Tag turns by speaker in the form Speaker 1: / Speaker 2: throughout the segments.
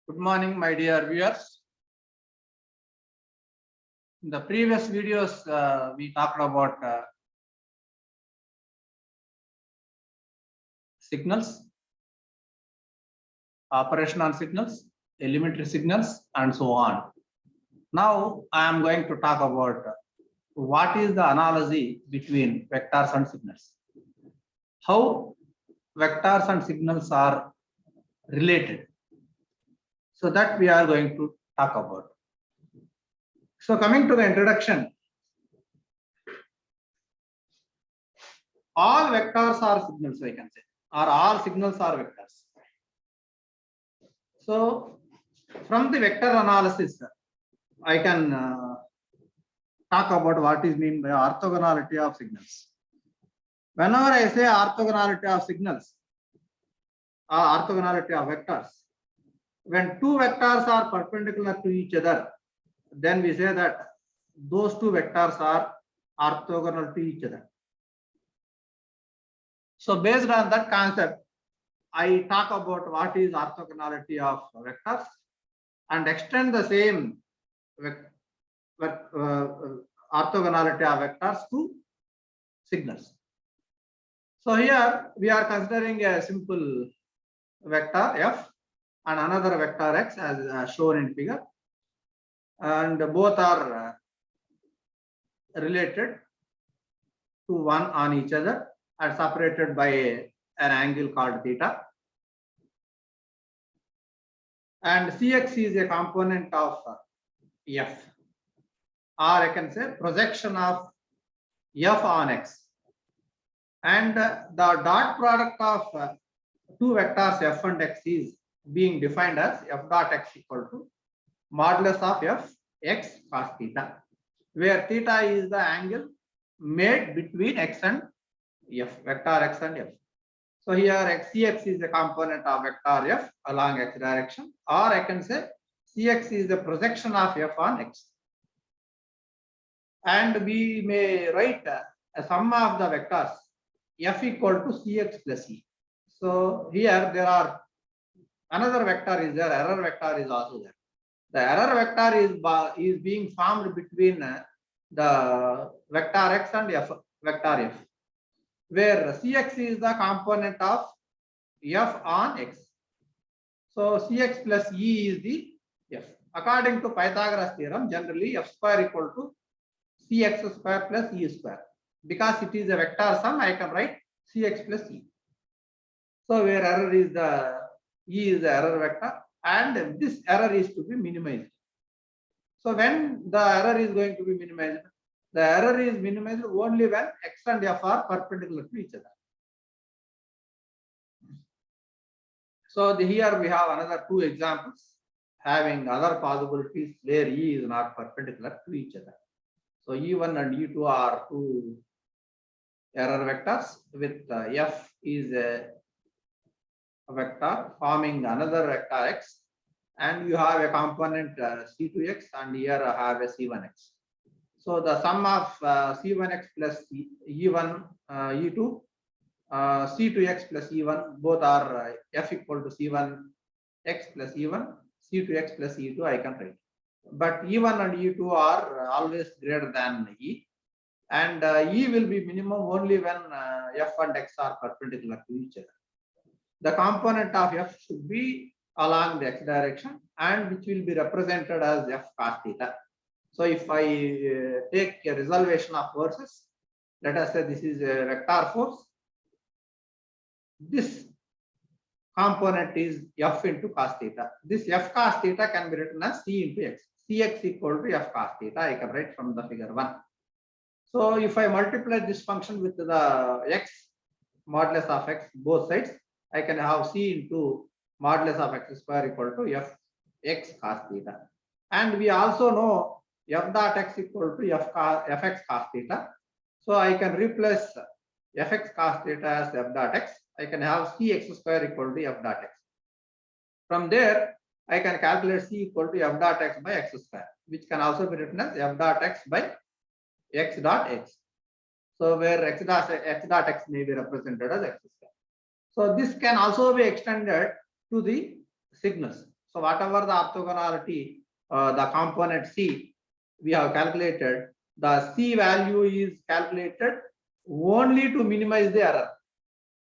Speaker 1: Good morning, my dear viewers. In the previous videos, we talked about signals, operational signals, elementary signals, and so on. Now, I am going to talk about what is the analogy between vectors and signals. How vectors and signals are related. So that we are going to talk about. So coming to the introduction, all vectors are signals, I can say, or all signals are vectors. So from the vector analysis, I can talk about what is meant by orthogonality of signals. Whenever I say orthogonality of signals, or orthogonality of vectors, when two vectors are perpendicular to each other, then we say that those two vectors are orthogonal to each other. So based on that concept, I talk about what is orthogonality of vectors and extend the same orthogonality of vectors to signals. So here we are considering a simple vector f and another vector x as shown in figure, and both are related to one on each other and separated by an angle called theta. And Cx is a component of f, or I can say projection of f on x. And the dot product of two vectors f and x is being defined as f dot x equal to modulus of f x cos theta, where theta is the angle made between x and f, vector x and f. So here Cx is a component of vector f along x direction, or I can say Cx is the projection of f on x. And we may write a sum of the vectors f equal to Cx plus e. So here there are another vector is there, error vector is also there. The error vector is being formed between the vector x and f, vector f, where Cx is the component of f on x. So Cx plus e is the f. According to Pythagoras theorem, generally f square equal to Cx square plus e square. Because it is a vector sum, I can write Cx plus e. So where error is the e is the error vector, and this error is to be minimized. So when the error is going to be minimized, the error is minimized only when x and f are perpendicular to each other. So here we have another two examples having other possibilities where e is not perpendicular to each other. So e1 and e2 are two error vectors with f is a vector forming another vector x, and you have a component c2x, and here I have a c1x. So the sum of c1x plus e1 e2 c2x plus e1 both are f equal to c1x plus e1 c2x plus e2 I can write. But e1 and e2 are always greater than e, and e will be minimum only when f and x are perpendicular to each other. The component of f should be along the x direction, and which will be represented as f cos theta. So if I take a resolution of forces, let us say this is a vector force. This component is f into cos theta. This f cos theta can be written as c into x. Cx equal to f cos theta, I can write from the figure 1. So if I multiply this function with the x modulus of x both sides, I can have c into modulus of x square equal to f x cos theta. And we also know f dot x equal to fx cos theta. So I can replace fx cos theta as f dot x. I can have cx square equal to f dot x. From there, I can calculate c equal to f dot x by x square, which can also be written as f dot x by x dot x. So where x dot x may be represented as x square. So this can also be extended to the signals. So whatever the orthogonality, the component C we have calculated, the C value is calculated only to minimize the error.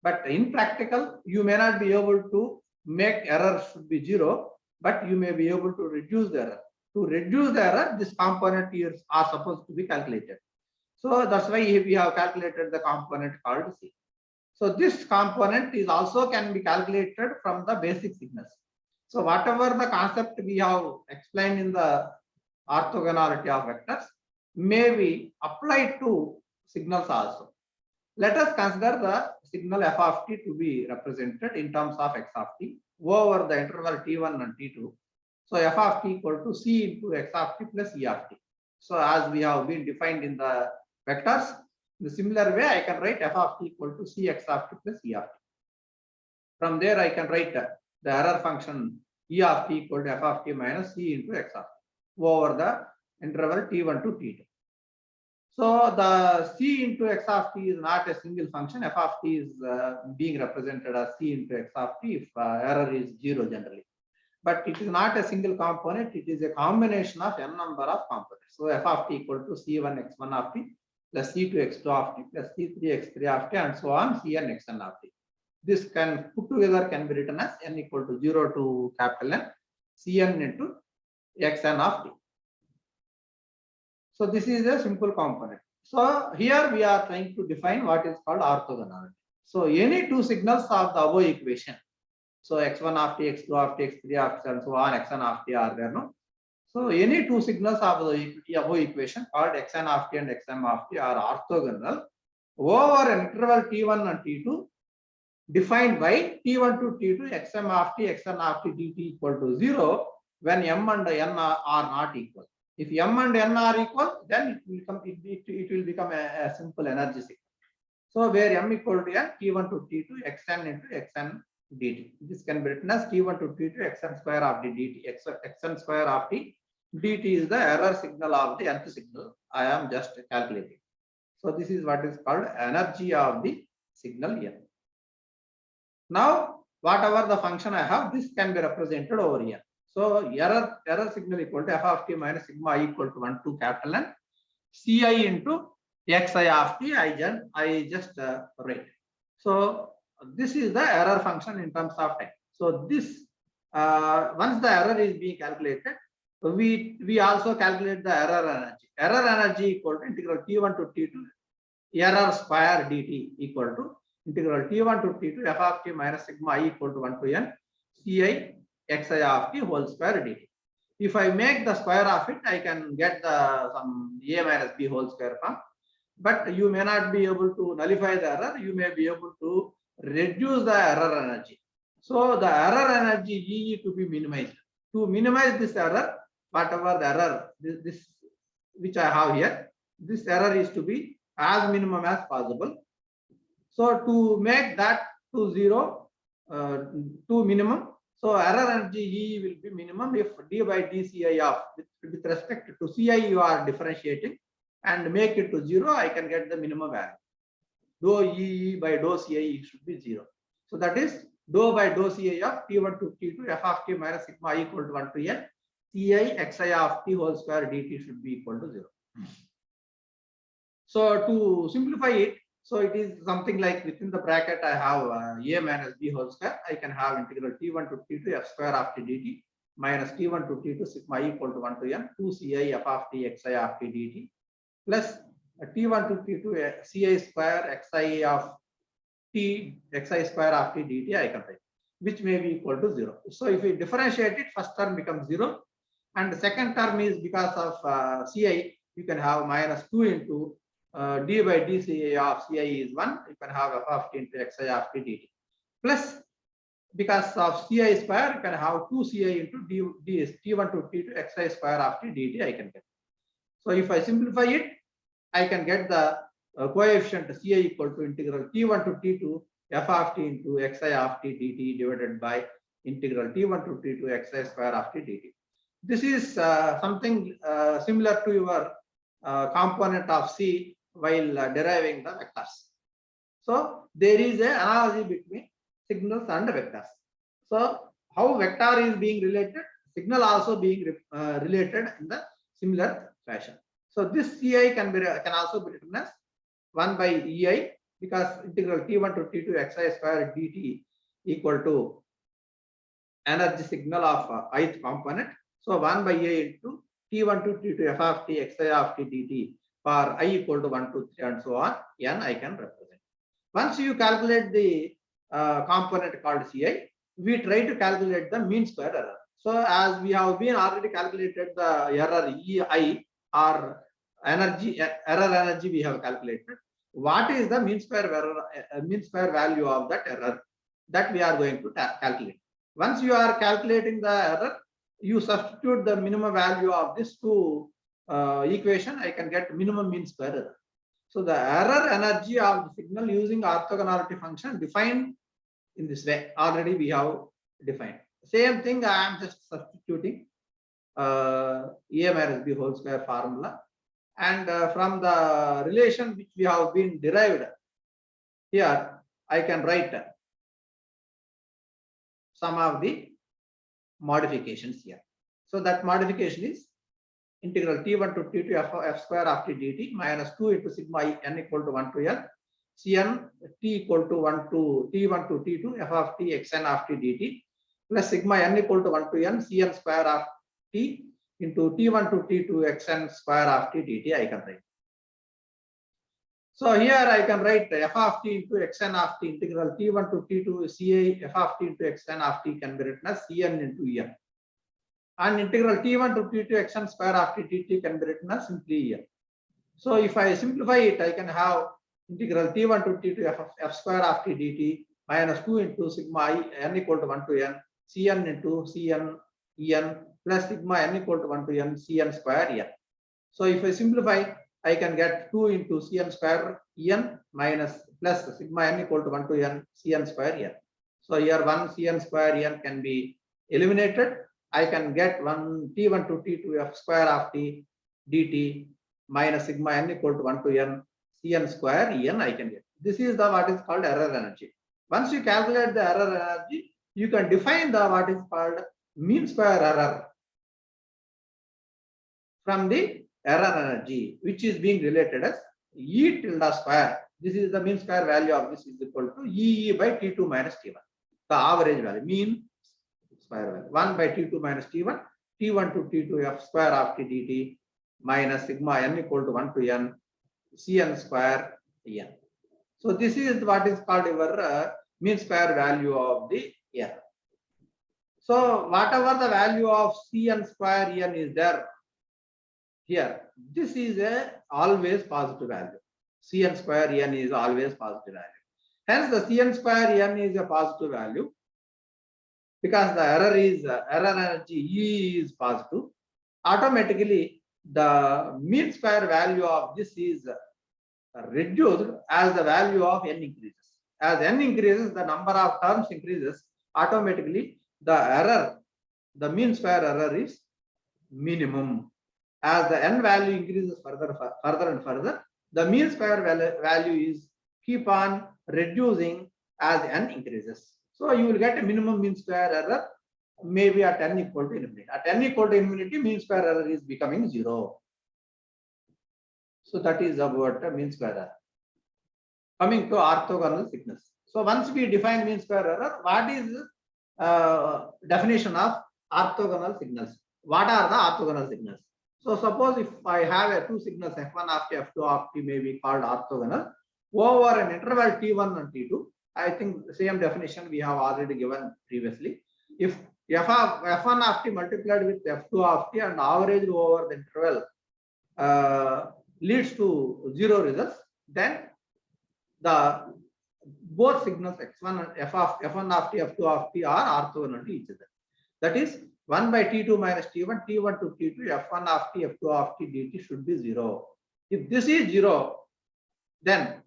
Speaker 1: But in practical, you may not be able to make error should be 0, but you may be able to reduce the error. To reduce the error, this component here are supposed to be calculated. So that's why we have calculated the component called C. So this component is also can be calculated from the basic signals. So whatever the concept we have explained in the orthogonality of vectors may be applied to signals also. Let us consider the signal f of t to be represented in terms of x of t over the interval t1 and t2. So f of t equal to c into x of t plus e of t. So as we have been defined in the vectors, in the similar way I can write f of t equal to c x of t plus e of t. From there I can write the error function e of t equal to f of t minus c into x of t over the interval t1 to t2. So the c into x of t is not a single function. F of t is being represented as c into x of t if error is 0 generally. But it is not a single component. It is a combination of n number of components. So f of t equal to c1 x1 of t plus c2 x2 of t plus c3 x3 of t and so on cn xn of t. This can put together can be written as n equal to 0 to capital N cn into xn of t. So this is a simple component. So here we are trying to define what is called orthogonality. So any two signals of the above equation. So x1 of t, x2 of t, x3 of t, and so on, xn of t are there, no? So any two signals of the above equation called xn of t and xm of t are orthogonal over an interval t1 and t2 defined by t1 to t2 xm of t, xn of t dt equal to 0 when m and n are not equal. If m and n are equal, then it will become a simple energy signal. So where m equal to n, t1 to t2 xn into xn dt. This can be written as t1 to t2 xn square of the dt. Xn square of t dt is the error signal of the nth signal I am just calculating. So this is what is called energy of the signal here. Now whatever the function I have, this can be represented over here. So error signal equal to f of t minus sigma I equal to 1 to capital N ci into xi of t I just write. So this is the error function in terms of time. So this once the error is being calculated, we also calculate the error energy. Error energy equal to integral t1 to t2 error square dt equal to integral t1 to t2 f of t minus sigma I equal to 1 to n ci xi of t whole square dt. If I make the square of it, I can get the some a minus b whole square form. But you may not be able to nullify the error. You may be able to reduce the error energy. So the error energy E to be minimized. To minimize this error, whatever the error this which I have here, this error is to be as minimum as possible. So to make that to 0, to minimum, so error energy E will be minimum if d by dci of with respect to ci you are differentiating and make it to 0, I can get the minimum value. Dou E by dou ci should be 0. So that is dou by dou ci of t1 to t2 f of t minus sigma I equal to 1 to n ci xi of t whole square dt should be equal to 0. So to simplify it, so it is something like within the bracket I have a minus b whole square. I can have integral t1 to t2 f square of t dt minus t1 to t2 sigma equal to 1 to n 2 ci f of t xi of t dt plus t1 to t2 ci square xi of t xi square of t dt I can write, which may be equal to 0. So if we differentiate it, first term becomes 0 and the second term is because of ci, you can have minus 2 into d by dci of ci is 1, you can have f of t into xi of t dt plus because of ci square you can have 2 ci into t1 to t2 xi square of t dt I can get. So if I simplify it, I can get the coefficient ci equal to integral t1 to t2 f of t into xi of t dt divided by integral t1 to t2 xi square of t dt. This is something similar to your component of C while deriving the vectors. So there is an analogy between signals and vectors. So how vector is being related, signal also being related in the similar fashion. So this Ci can also be written as 1 by Ei, because integral T1 to T2 xi square dt equal to energy signal of ith component. So 1 by A into T1 to T2 f of t xi of t dt for I equal to 1 to 3 and so on, n I can represent. Once you calculate the component called Ci, we try to calculate the mean square error. So as we have been already calculated the error Ei or error energy we have calculated. What is the mean square value of that error that we are going to calculate? Once you are calculating the error, you substitute the minimum value of this two equation. I can get minimum mean square error. So the error energy of the signal using orthogonality function defined in this way. Already we have defined. Same thing I am just substituting A minus B whole square formula. And from the relation which we have been derived here, I can write some of the modifications here. So that modification is integral T1 to T2 f square of t dt minus 2 into sigma I n equal to 1 to L Cn t equal to 1 to T1 to T2 f of t xn of t dt plus sigma n equal to 1 to n Cn square of t into T1 to T2 xn square of t dt I can write. So here I can write f of t into xn of t integral T1 to T2 Ci f of t into xn of t can be written as Cn into En. And integral T1 to T2 xn square of t dt can be written as simply En. So if I simplify it, I can have integral T1 to T2 f square of t dt minus 2 into sigma I n equal to 1 to n Cn into Cn En plus sigma n equal to 1 to n Cn square En. So if I simplify, I can get 2 into Cn square En minus plus sigma n equal to 1 to n Cn square En. So here 1 Cn square En can be eliminated. I can get 1 T1 to T2 f square of t dt minus sigma n equal to 1 to n Cn square En I can get. This is the what is called error energy. Once you calculate the error energy, you can define the what is called mean square error from the error energy, which is being related as E tilde square. This is the mean square value of this is equal to EE by T2 minus T1. The average value, mean square value, 1 by T2 minus T1, T1 to T2 f square of t dt minus sigma n equal to 1 to n Cn square En. So this is what is called your mean square value of the error. So whatever the value of Cn square En is there here, this is a always positive value. Cn square En is always positive value. Hence the Cn square En is a positive value because the error energy E is positive. Automatically the mean square value of this is reduced as the value of n increases. As n increases, the number of terms increases. Automatically the mean square error is minimum. As the n value increases further and further, the mean square value is keep on reducing as n increases. So you will get a minimum mean square error maybe at n equal to infinity. At n equal to infinity, mean square error is becoming 0. So that is about mean square error. Coming to orthogonal signals. So once we define mean square error, what is definition of orthogonal signals? What are the orthogonal signals? So suppose if I have two signals f1 of t, f2 of t may be called orthogonal over an interval t1 and t2. I think the same definition we have already given previously. If f1 of t multiplied with f2 of t and averaged over the interval leads to 0 results, then the both signals x1 and f1 of t, f2 of t are orthogonal to each other. That is 1 by t2 minus t1, t1 to t2, f1 of t, f2 of t dt should be 0. If this is 0, then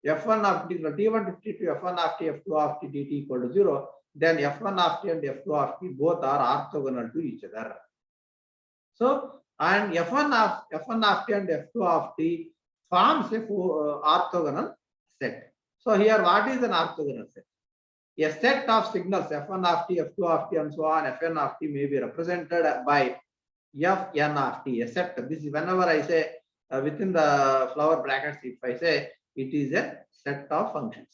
Speaker 1: f1 of t1 to t2, f1 of t, f2 of t dt equal to 0, then f1 of t and f2 of t both are orthogonal to each other. So, and f1 of t and f2 of t forms a orthogonal set. So here what is an orthogonal set? a set of signals f1 of t, f2 of t, and so on, fn of t may be represented by fn of t. A set. This is whenever I say within the flower brackets, if I say it is a set of functions.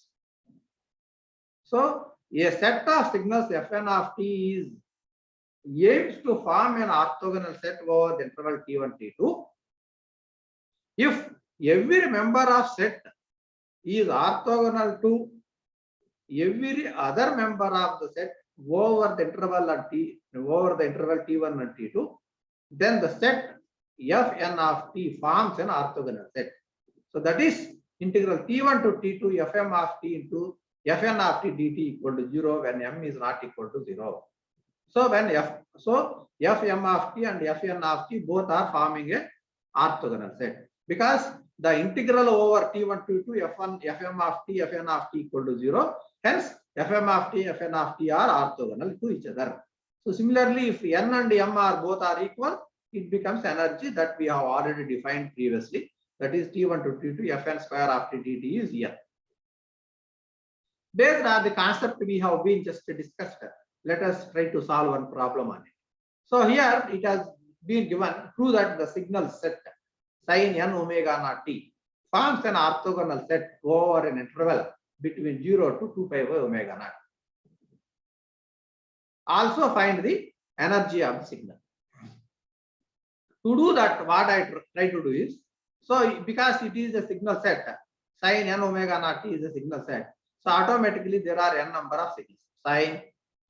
Speaker 1: So a set of signals fn of t is aims to form an orthogonal set over the interval t1, t2 if every member of set is orthogonal to every other member of the set over the interval t1 and t2, then the set fn of t forms an orthogonal set. So that is integral t1 to t2 fm of t into fn of t dt equal to 0 when m is not equal to 0. So when fm of t and fn of t both are forming a orthogonal set, because the integral over t1 to t2 fm of t fn of t equal to 0, hence fm of t fn of t are orthogonal to each other. So similarly, if n and m are both are equal, it becomes energy that we have already defined previously, that is t1 to t2 fn square of t dt is here. Based on the concept we have been just discussed, let us try to solve one problem on it. So here it has been given, prove that the signal set sin n omega naught t forms an orthogonal set over an interval between 0 to 2 pi by omega naught. Also find the energy of the signal. To do that, what I try to do is, so because it is a signal set, sin n omega naught t is a signal set, so automatically there are n number of signals, sin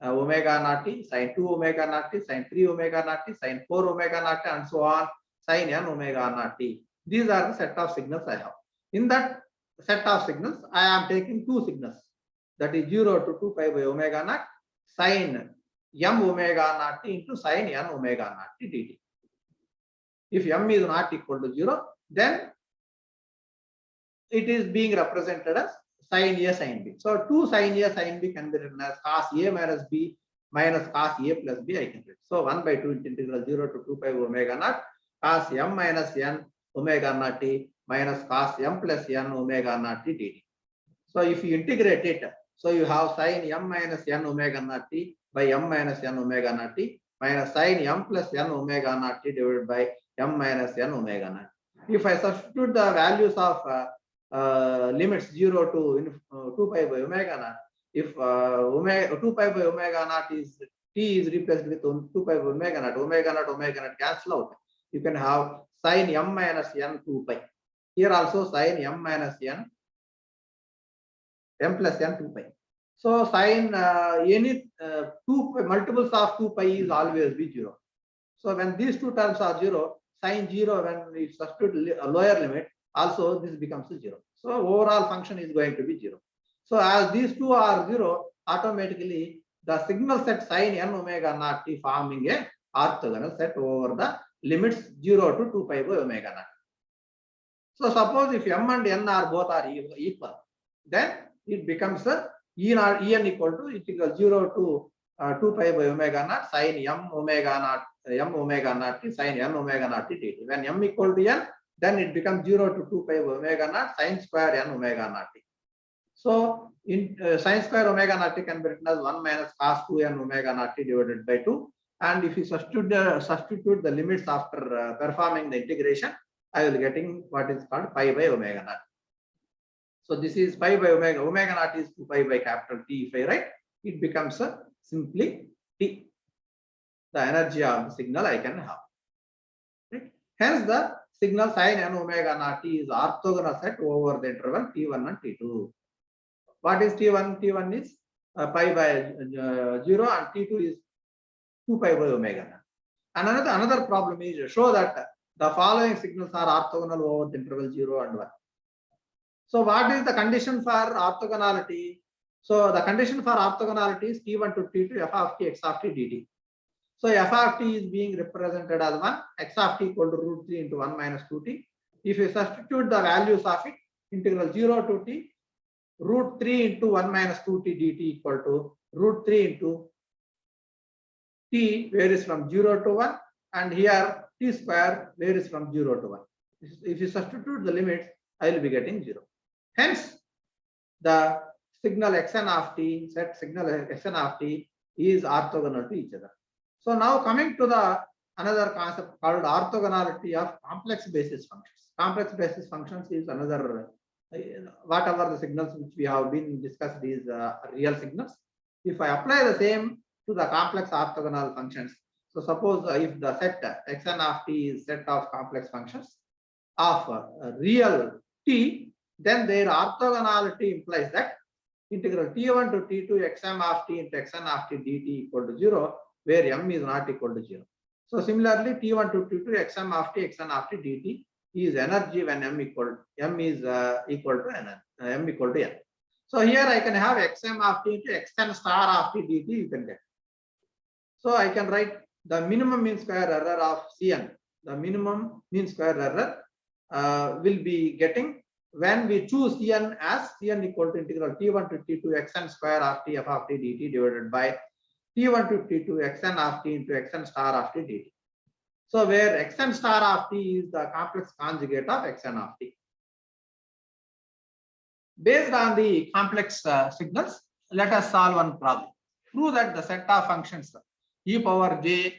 Speaker 1: omega naught t, sin 2 omega naught t, sin 3 omega naught t, sin 4 omega naught t, and so on, sin n omega naught t. These are the set of signals I have. In that set of signals, I am taking two signals, that is 0 to 2 pi by omega naught, sin m omega naught t into sin n omega naught t dt. If m is not equal to 0, then it is being represented as sin A sin B. So 2 sin A sin B can be written as cos A minus B minus cos A plus B, I can write. So 1 by 2 integral 0 to 2 pi omega naught cos m minus n omega naught t minus cos m plus n omega naught t dt. So if you integrate it, so you have sin m minus n omega naught t by m minus n omega naught t minus sin m plus n omega naught t divided by m minus n omega naught. If I substitute the values of limits 0 to 2 pi by omega naught, if 2 pi by omega naught is t is replaced with 2 pi by omega naught cancel out, you can have sin m minus n 2 pi. Here also sin m minus n m plus n 2 pi. So sin any multiples of 2 pi is always be 0. So when these two terms are 0, sin 0 when we substitute a lower limit, also this becomes 0. So overall function is going to be 0. So as these two are 0, automatically the signal set sin n omega naught t forming a orthogonal set over the limits 0 to 2 pi by omega naught. So suppose if m and n are both are equal, then it becomes en equal to integral 0 to 2 pi by omega naught sin m omega naught t sin n omega naught t dt. When m equal to n, then it becomes 0 to 2 pi by omega naught sin square n omega naught t. So in sin square omega naught t can be written as 1 minus cos 2 n omega naught t divided by 2. And if you substitute the limits after performing the integration, I will getting what is called pi by omega naught. So this is pi by omega naught is 2 pi by capital T. If I write, it becomes simply T. The energy of the signal I can have. Right? Hence the signal sin n omega naught t is orthogonal set over the interval t1 and t2. What is t1? T1 is pi by 0 and t2 is 2 pi by omega naught. And another problem is to show that the following signals are orthogonal over the interval 0 and 1. So what is the condition for orthogonality? So the condition for orthogonality is t1 to t2 f of t x of t dt. So f of t is being represented as 1, x of t equal to root 3 into 1 minus 2t. If you substitute the values of it, integral 0 to t, root 3 into 1 minus 2t dt equal to root 3 into t varies from 0 to 1, and here t square varies from 0 to 1. If you substitute the limits, I will be getting 0. Hence, the signal xn of t, set signal xn of t is orthogonal to each other. So now coming to the another concept called orthogonality of complex basis functions. Complex basis functions is another, whatever the signals which we have been discussed is real signals. If I apply the same to the complex orthogonal functions, so suppose if the set xn of t is set of complex functions of real t, then their orthogonality implies that integral t1 to t2 xm of t into xn of t dt equal to 0, where m is not equal to 0. So similarly, t1 to t2 xm of t xn of t dt is energy when m is equal to n. So here I can have xm of t into xn star of t dt you can get. So I can write the minimum mean square error of Cn. The minimum mean square error will be getting when we choose Cn as Cn equal to integral t1 to t2 xn square of t f of t dt divided by t1 to t2 xn of t into xn star of t dt. So where xn star of t is the complex conjugate of xn of t. Based on the complex signals, let us solve one problem. Prove that the set of functions e power j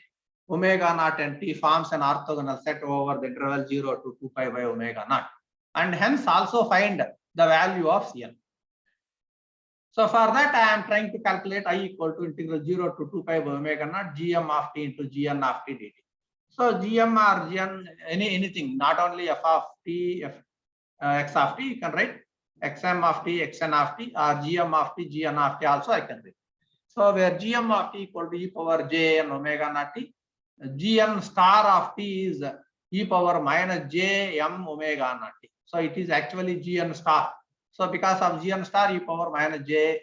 Speaker 1: omega naught and t forms an orthogonal set over the interval 0 to 2 pi by omega naught, and hence also find the value of Cn. So for that I am trying to calculate I equal to integral 0 to 2 pi by omega naught gm of t into gn of t dt. So gm or gn, anything, not only f of t, x of t, you can write xm of t, xn of t, or gm of t, gn of t also I can write. So where gm of t equal to e power j n omega naught t, gn star of t is e power minus j m omega naught t. So it is actually gn star. So because of gn star, e power minus j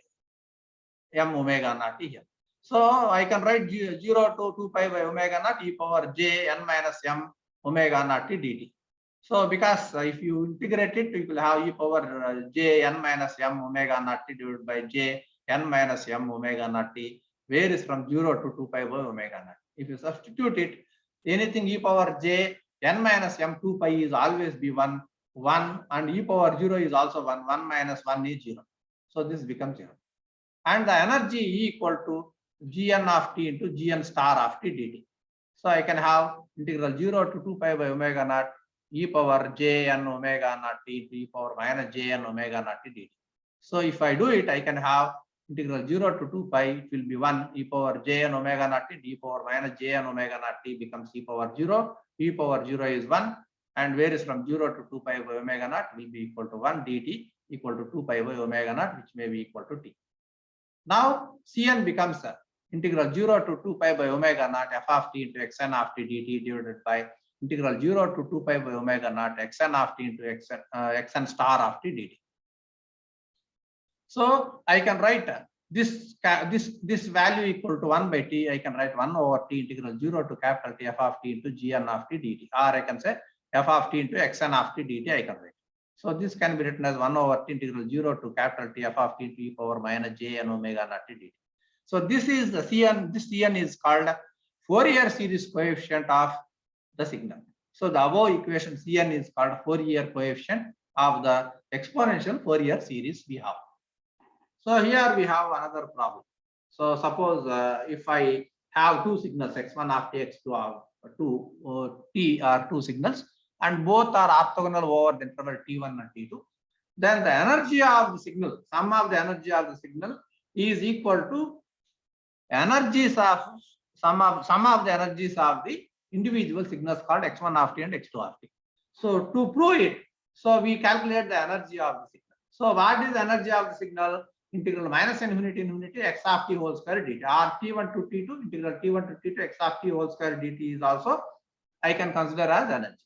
Speaker 1: m omega naught t here. So I can write 0 to 2 pi by omega naught e power j n minus m omega naught t dt. So because if you integrate it, you will have e power j n minus m omega naught t divided by j n minus m omega naught t, varies from 0 to 2 pi by omega naught. If you substitute it, anything e power j n minus m 2 pi is always be 1, and e power 0 is also 1, 1 minus 1 is 0. So this becomes 0. And the energy E equal to gn of t into gn star of t dt. So I can have integral 0 to 2 pi by omega naught e power j n omega naught t into e power minus j n omega naught t dt. So if I do it, I can have integral 0 to 2 pi, it will be 1 e power j n omega naught t, e power minus j n omega naught t becomes e power 0, e power 0 is 1, and varies from 0 to 2 pi by omega naught will be equal to 1 dt equal to 2 pi by omega naught, which may be equal to t. Now Cn becomes integral 0 to 2 pi by omega naught f of t into xn of t dt divided by integral 0 to 2 pi by omega naught xn of t into xn star of t dt. So I can write this value equal to 1 by t. I can write 1 over t integral 0 to capital T f of t into gn of t dt, or I can say f of t into xn of t dt I can write. So this can be written as 1 over t integral 0 to capital T f of t to e power minus j n omega naught t dt. So this is the Cn. This Cn is called Fourier series coefficient of the signal. So the above equation Cn is called Fourier coefficient of the exponential Fourier series we have. So here we have another problem. So suppose if I have two signals x1 of t, x2 of t are two signals, and both are orthogonal over the interval t1 and t2, then the energy of the signal, sum of the energy of the signal is equal to energies of sum of the energies of the individual signals called x1 of t and x2 of t. So to prove it, so we calculate the energy of the signal. So what is the energy of the signal? Integral minus infinity x of t whole square dt, or t1 to t2 integral t1 to t2 x of t whole square dt is also I can consider as energy.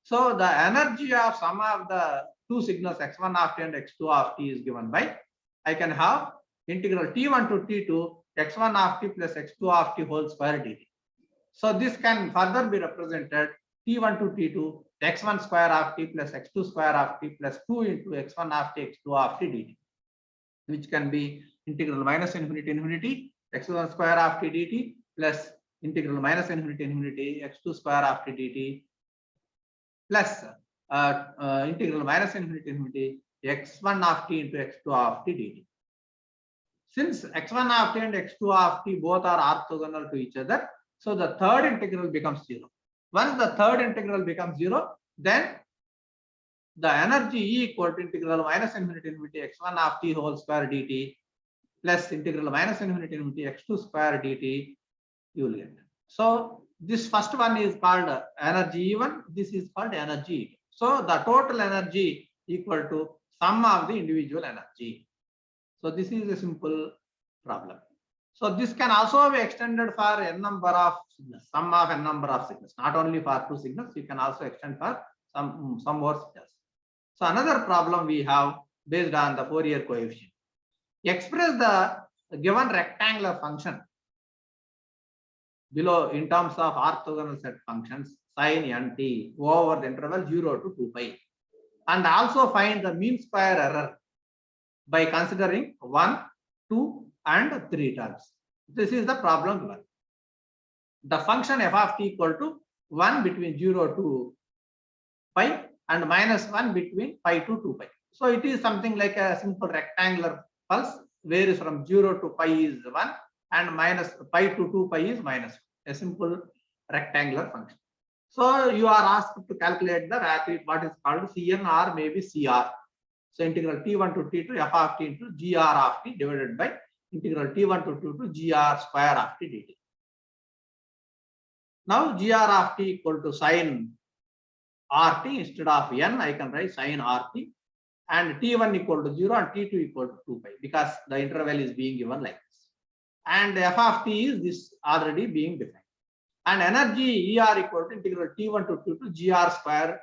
Speaker 1: So the energy of sum of the two signals x1 of t and x2 of t is given by, I can have integral t1 to t2 x1 of t plus x2 of t whole square dt. So this can further be represented t1 to t2 x1 square of t plus x2 square of t plus 2 into x1 of t x2 of t dt, which can be integral minus infinity x1 square of t dt plus integral minus infinity x2 square of t dt plus integral minus infinity x1 of t into x2 of t dt. since x1 of t and x2 of t both are orthogonal to each other, so the third integral becomes 0. Once the third integral becomes 0, then the energy E equal to integral minus infinity infinity x1 of t whole square dt plus integral minus infinity infinity x2 square dt you will get. So this first one is called energy E1, this is called energy E2. So the total energy equal to sum of the individual energy. So this is a simple problem. So this can also be extended for n number of signals, sum of n number of signals, not only for 2 signals, you can also extend for some more signals. So another problem we have based on the Fourier coefficient. Express the given rectangular function below in terms of orthogonal set functions sin n t over the interval 0 to 2 pi, and also find the mean square error by considering 1, 2 and 3 terms. This is the problem given. The function f of t equal to 1 between 0 to pi and minus 1 between pi to 2 pi. So it is something like a simple rectangular pulse, varies from 0 to pi is 1 and minus pi to 2 pi is minus 1, a simple rectangular function. So you are asked to calculate the rapid, what is called Cn or maybe Cr. So integral t1 to t2 f of t into gr of t divided by integral t1 to t2 gr square of t dt. Now gr of t equal to sin rt instead of n, I can write sin rt, and t1 equal to 0 and t2 equal to 2 pi because the interval is being given like this. And f of t is this already being defined. And energy er equal to integral t1 to t2 gr square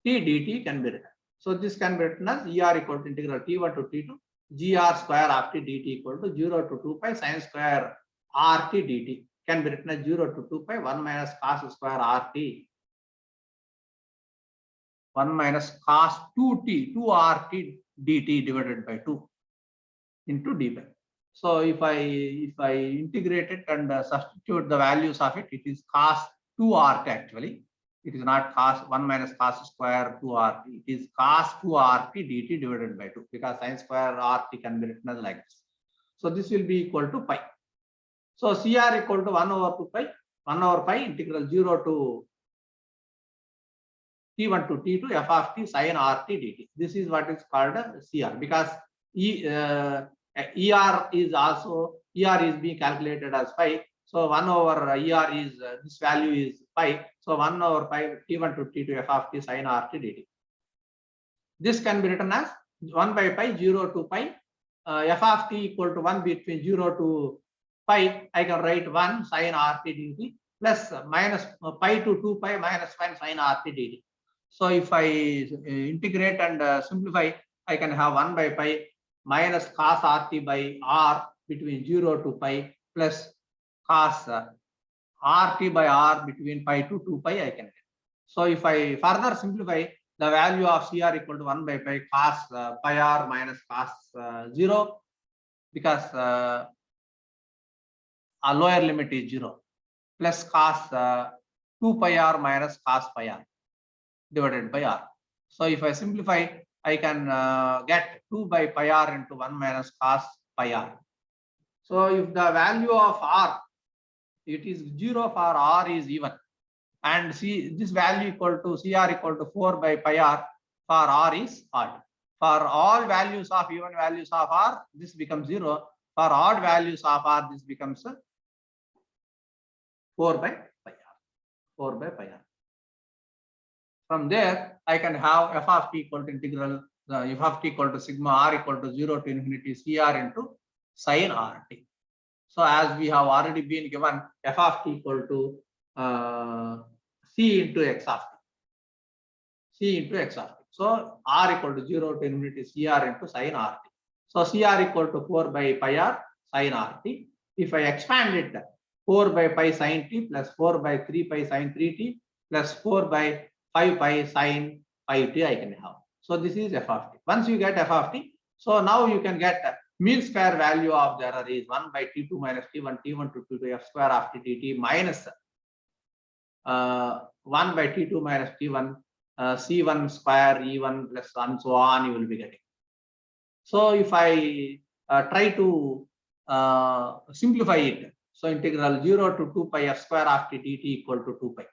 Speaker 1: t dt can be written. So this can be written as er equal to integral t1 to t2 gr square of t dt equal to 0 to 2 pi sin square rt dt can be written as 0 to 2 pi 1 minus cos square rt 1 minus cos 2t 2 rt dt divided by 2 into d pi. So if I integrate it and substitute the values of it, it is cos 2 rt actually. It is not cos 1 minus cos square 2 rt. It is cos 2 rt dt divided by 2 because sin square rt can be written as like this. So this will be equal to pi. So CR equal to 1 over 2 pi, 1 over pi integral 0 to t1 to t2 f of t sin rt dt. This is what is called CR because ER is also, ER is being calculated as pi. So 1 over ER is, this value is pi. So 1 over pi t1 to t2 f of t sin rt dt. This can be written as 1 by pi 0 to pi f of t equal to 1 between 0 to pi. I can write 1 sin rt dt plus minus pi to 2 pi minus 1 sin rt dt. So if I integrate and simplify, I can have 1 by pi minus cos rt by r between 0 to pi plus cos rt by r between pi to 2 pi I can get. So if I further simplify, the value of CR equal to 1 by pi cos pi r minus cos 0 because a lower limit is 0 plus cos 2 pi r minus cos pi r divided by r. So if I simplify, I can get 2 by pi r into 1 minus cos pi r. So if the value of r, it is 0 for r is even, and see this value equal to CR equal to 4 by pi r for r is odd. For all values of even values of r, this becomes 0. For odd values of r, this becomes 4 by pi r. 4 by pi r. From there, I can have f of t equal to integral f of t equal to sigma r equal to 0 to infinity CR into sin rt. So as we have already been given f of t equal to c into x of t. C into x of t. So r equal to 0 to infinity CR into sin rt. So CR equal to 4 by pi r sin rt. If I expand it, 4 by pi sin t plus 4 by 3 pi sin 3t plus 4 by 5 pi sin 5t I can have. So this is f of t. Once you get f of t, so now you can get mean square value of the error is 1 by t2 minus t1 t1 to t2 f square of t dt minus 1 by t2 minus t1 c1 square e1 plus and so on you will be getting. So if I try to simplify it. So integral 0 to 2 pi f square of t dt equal to 2 pi.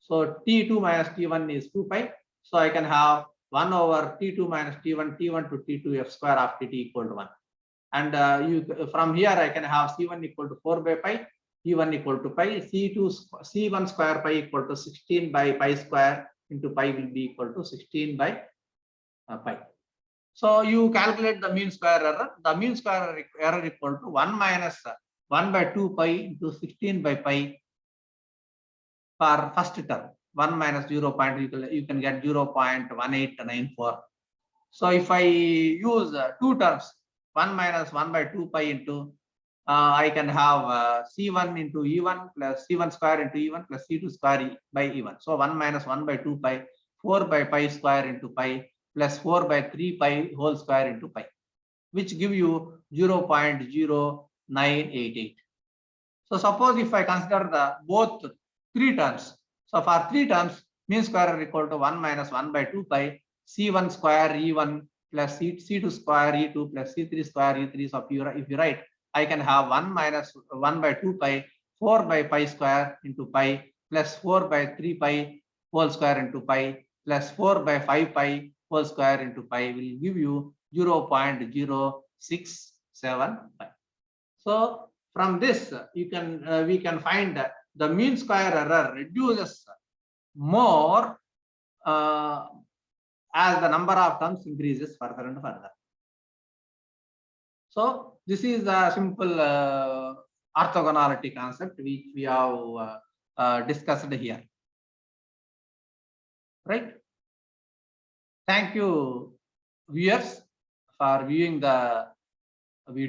Speaker 1: So t2 minus t1 is 2 pi. So I can have 1 over t2 minus t1 to t2 f square of tt equal to 1. And from here I can have c1 equal to 4 by pi, t1 equal to pi, c1 square pi equal to 16 by pi square into pi will be equal to 16 by pi. So you calculate the mean square error. The mean square error equal to 1 minus 1 by 2 pi into 16 by pi for first term. 1 minus 0. You can get 0.1894. So if I use two terms, 1 minus 1 by 2 pi into, I can have C1 into E1 plus C1 square into E1 plus C2 square by E1. So 1 minus 1 by 2 pi, 4 by pi square into pi plus 4 by 3 pi whole square into pi, which give you 0.0988. So suppose if I consider the both three terms. So for three terms, mean square error equal to 1 minus 1 by 2 pi C1 square E1 plus C2 square E2 plus C3 square E3. So if you write, I can have 1 minus 1 by 2 pi 4 by pi square into pi plus 4 by 3 pi whole square into pi plus 4 by 5 pi whole square into pi will give you 0.0675. So from this, we can find that the mean square error reduces more as the number of terms increases further and further. So this is a simple orthogonality concept which we have discussed here. Right? Thank you, viewers, for viewing the